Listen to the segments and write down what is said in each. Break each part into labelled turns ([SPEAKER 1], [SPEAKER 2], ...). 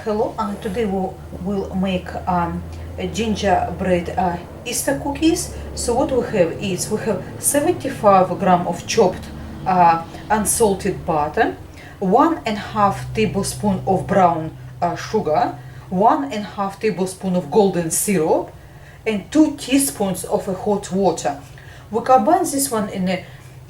[SPEAKER 1] Hello, today we'll make gingerbread Easter cookies. So what we have is we have 75 gram of chopped unsalted butter, 1.5 tablespoon of brown sugar, 1.5 tablespoon of golden syrup, and 2 teaspoons of hot water. We combine this one in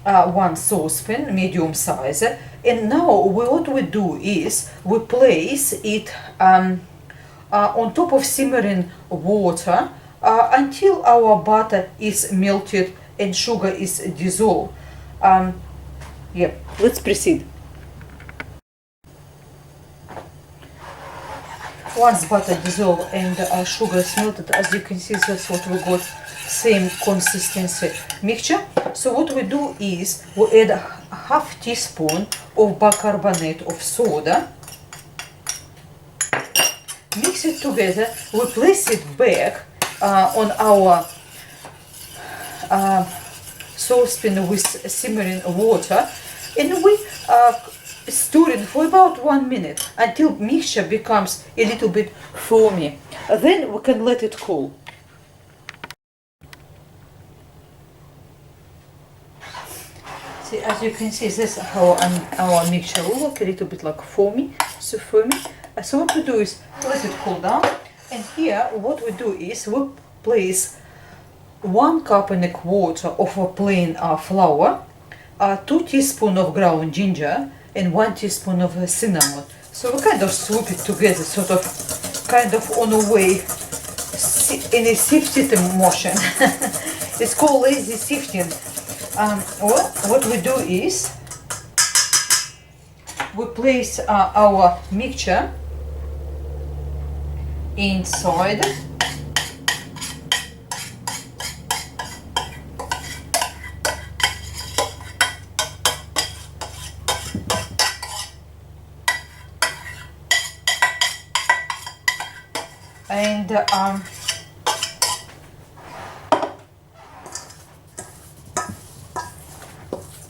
[SPEAKER 1] one saucepan, medium size, and now what we do is we place it on top of simmering water until our butter is melted and sugar is dissolved. Yeah, let's proceed. Once butter dissolved and sugar is melted, as you can see, that's what we got, same consistency mixture. So what we do is we add a half teaspoon of bicarbonate of soda, mix it together, we place it back on our saucepan with simmering water, and we stir it for about 1 minute until mixture becomes a little bit foamy. Then we can let it cool. See, as you can see, this is how our mixture will look, a little bit like foamy, so foamy. So what we do is let it cool down, and here what we do is we place 1 cup and a quarter of a plain flour, 2 teaspoons of ground ginger, and 1 teaspoon of cinnamon. So we kind of swoop it together, sort of, kind of on a way in a sifted motion. It's called lazy sifting. What we do is we place our mixture inside, and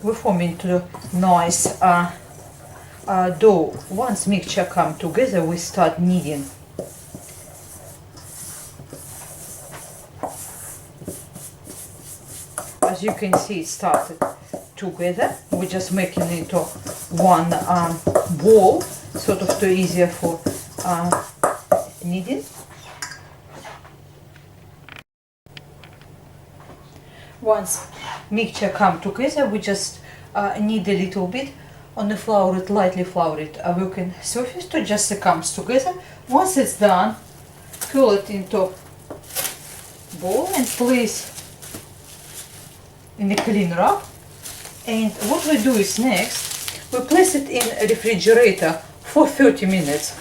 [SPEAKER 1] we form into nice dough. Once mixture come together, we start kneading. As you can see, it started together. We're just making it into one ball, sort of too easier for kneading. Once mixture come together, we just knead a little bit on the flour, it lightly flour it, working surface to just it comes together. Once it's done, fill it into bowl and place in a clean wrap. And what we do is next, we place it in a refrigerator for 30 minutes.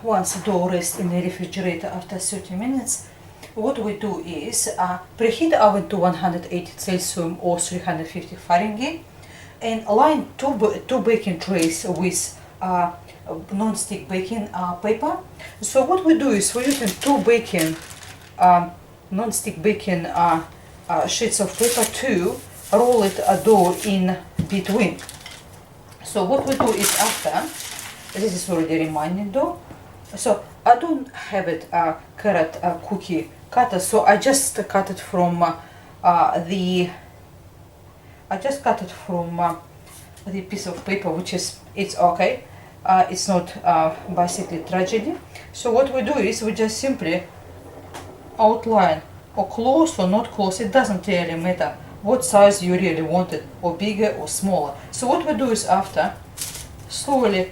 [SPEAKER 1] Once the dough rests in the refrigerator after 30 minutes, what we do is preheat the oven to 180 Celsius or 350 Fahrenheit, and line two baking trays with non-stick baking paper. So what we do is we're using 2 baking non-stick baking sheets of paper to roll it a dough in between. So what we do is after, this is already reminding dough. So I don't have it carrot cookie cutter, so I just cut it from the piece of paper, which is, it's okay. It's not basically tragedy. So what we do is we just simply outline, or close or not close, it doesn't really matter what size you really want it, or bigger or smaller. So what we do is after, slowly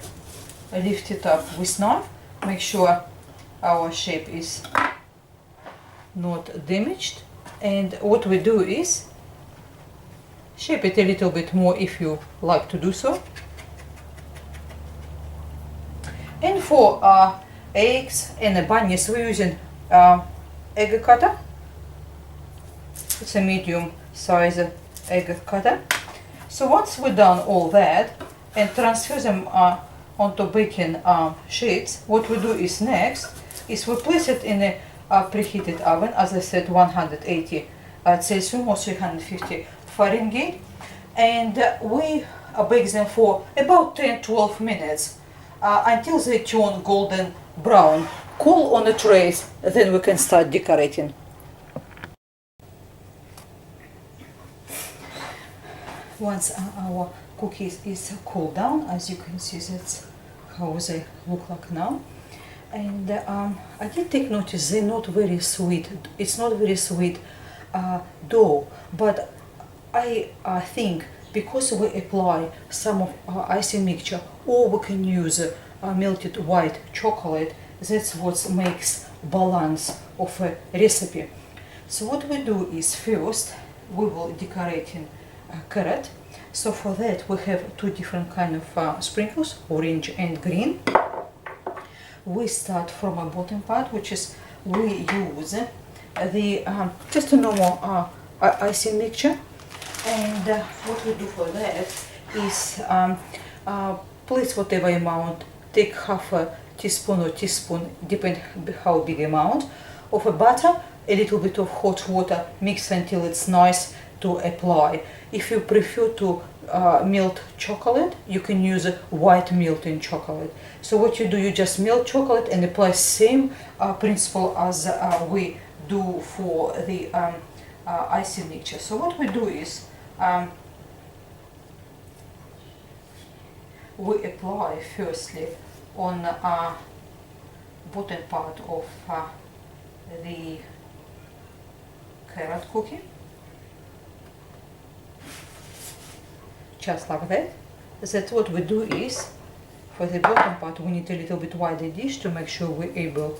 [SPEAKER 1] lift it up with knife, make sure our shape is not damaged, and what we do is shape it a little bit more if you like to do so. And for eggs and bunnies, we're using egg cutter. It's a medium size egg cutter. So once we've done all that and transfer them onto baking sheets, what we do is next is we place it in a preheated oven, as I said, 180 Celsius or 350 Fahrenheit. and we bake them for about 10-12 minutes until they turn golden brown. Cool on the trays, then we can start decorating. Once our cookies is cooled down, as you can see, that's how they look like now. And I did take notice they're not very sweet. It's not very sweet dough, but I think because we apply some of our icing mixture, or we can use melted white chocolate, that's what makes balance of a recipe. So what we do is first we will decorate in carrot. So for that we have two different kind of sprinkles, orange and green. We start from a bottom part, which is we use the just a normal icing mixture, and what we do for that is place whatever amount, take half a teaspoon or teaspoon, depend how big amount of a butter, a little bit of hot water, mix until it's nice to apply. If you prefer to melt chocolate, you can use white melting chocolate. So what you do, you just melt chocolate and apply same principle as we do for the icing mixture. So what we do is we apply firstly on bottom part of the carrot cookie, just like that. That's what we do is, for the bottom part we need a little bit wider dish to make sure we're able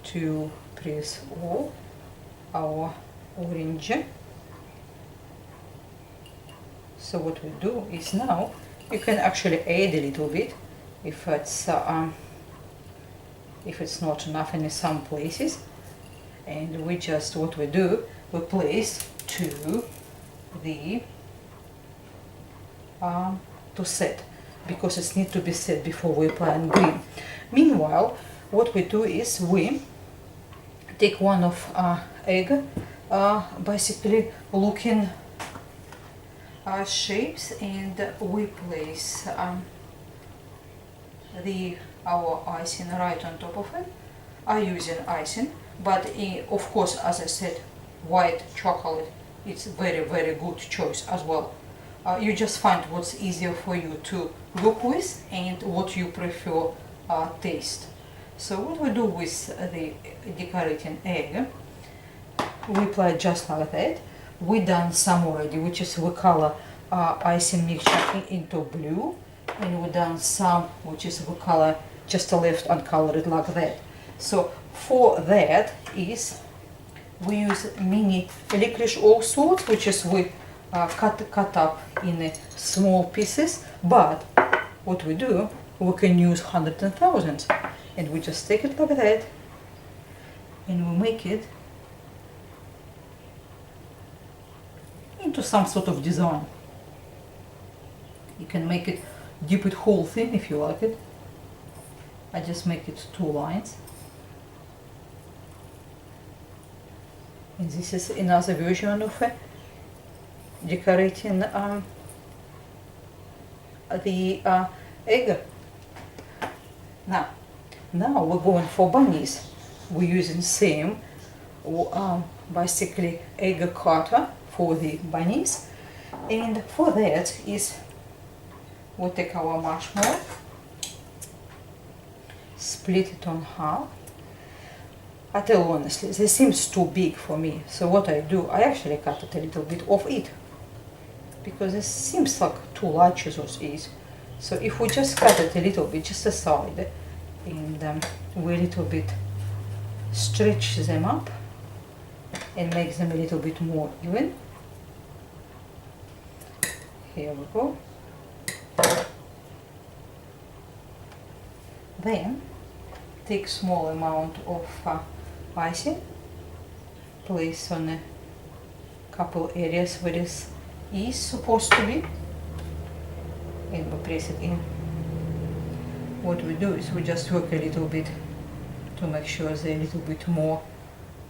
[SPEAKER 1] to press all our orange. So what we do is now you can actually add a little bit if it's not enough in some places, and we just, what we do, we place to the to set, because it needs to be set before we apply green. Meanwhile, what we do is we take one of egg, basically looking shapes, and we place our icing right on top of it. I using icing, but of course, as I said, white chocolate, it's very good choice as well. You just find what's easier for you to work with and what you prefer taste. So what we do with the decorating egg, we apply just like that. We done some already, which is we color icing mixture into blue, and we done some which is we color just left uncolored like that. So for that is we use mini licorice all sorts, which is we cut up in small pieces, but what we do, we can use hundreds and thousands, and we just take it like that and we make it into some sort of design. You can make it, dip it whole thing if you like it. I just make it 2 lines, and this is another version of decorating the egg. Now we're going for bunnies. We're using same basically egg cutter for the bunnies, and for that is we'll take our marshmallow, split it on half. I tell you honestly, this seems too big for me, so what I do, I actually cut it a little bit off it, because it seems like too large as it is. So if we just cut it a little bit, just aside, and we a little bit stretch them up and make them a little bit more even. Here we go. Then take small amount of icing, place on a couple areas where this is supposed to be, and we press it in. What we do is we just work a little bit to make sure they're a little bit more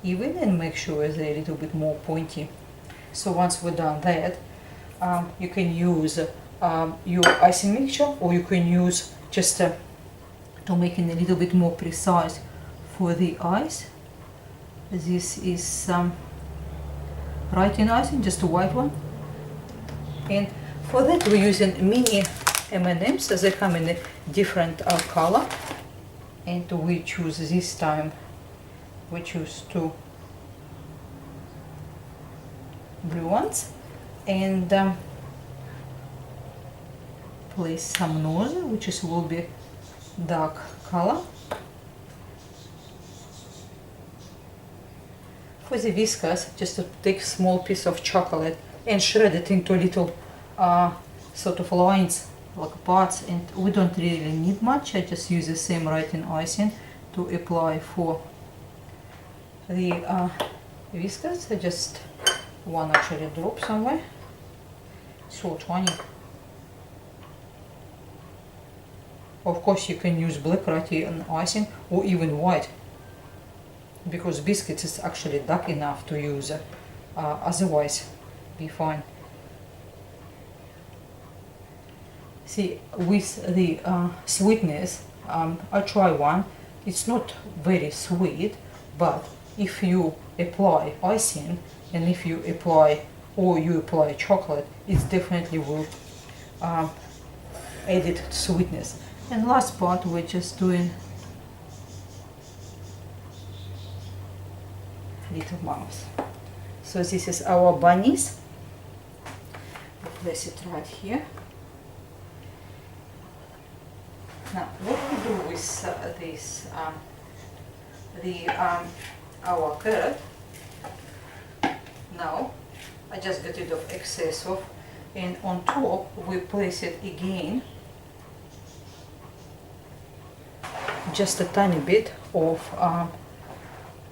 [SPEAKER 1] even and make sure they're a little bit more pointy. So once we're done that, you can use your icing mixture, or you can use just to make it a little bit more precise for the ice. This is writing icing, just a white one. And for that we're using mini M&Ms. They come in a different color, and we choose this time, we choose 2 blue ones, and place some nose, which is will be dark color. For the whiskers, just to take small piece of chocolate and shred it into little sort of lines, like parts, and we don't really need much. I just use the same writing icing to apply for the whiskers. I just one actually drop somewhere, so tiny. Of course you can use black writing icing or even white, because biscuits is actually dark enough to use, otherwise be fine. See, with the sweetness, I try one. It's not very sweet, but if you apply icing and if you apply chocolate, it definitely will add sweetness. And last part, we're just doing little mouse. So this is our bunnies. Place it right here. Now, what we do with this, our carrot. Now, I just get rid of excess of, and on top we place it again, just a tiny bit of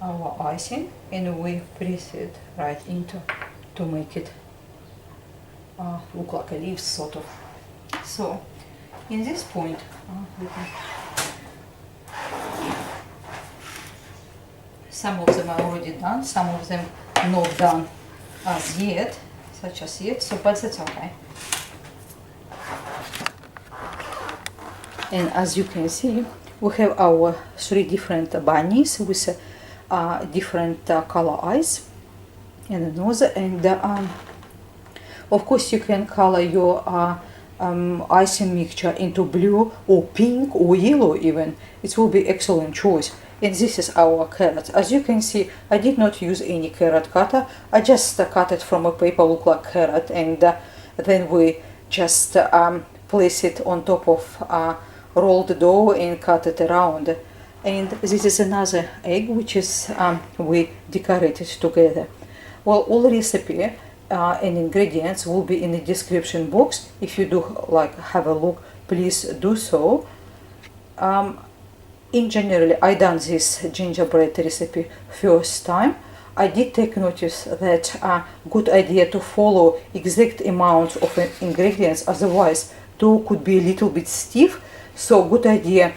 [SPEAKER 1] our icing, and we press it right into to make it look like a leaf sort of. So in this point, some of them are already done, some of them not done as yet, such as yet, so but that's okay. And as you can see, we have our 3 different bunnies with different color eyes and a nose, and of course you can color your icing mixture into blue or pink or yellow even. It will be excellent choice. And this is our carrot. As you can see, I did not use any carrot cutter. I just cut it from a paper, look like carrot, and then we just place it on top of rolled dough and cut it around. And this is another egg, which is we decorated together. Well, all recipe and ingredients will be in the description box. If you do like have a look, please do so. In general, I done this gingerbread recipe first time. I did take notice that good idea to follow exact amounts of ingredients, otherwise dough could be a little bit stiff. So good idea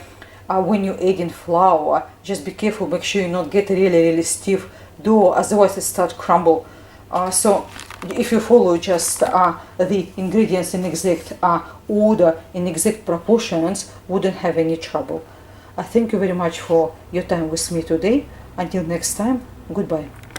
[SPEAKER 1] when you add in flour, just be careful, make sure you not get really stiff dough, otherwise it starts crumble. So if you follow just the ingredients in exact order, in exact proportions, wouldn't have any trouble. I thank you very much for your time with me today. Until next time, goodbye.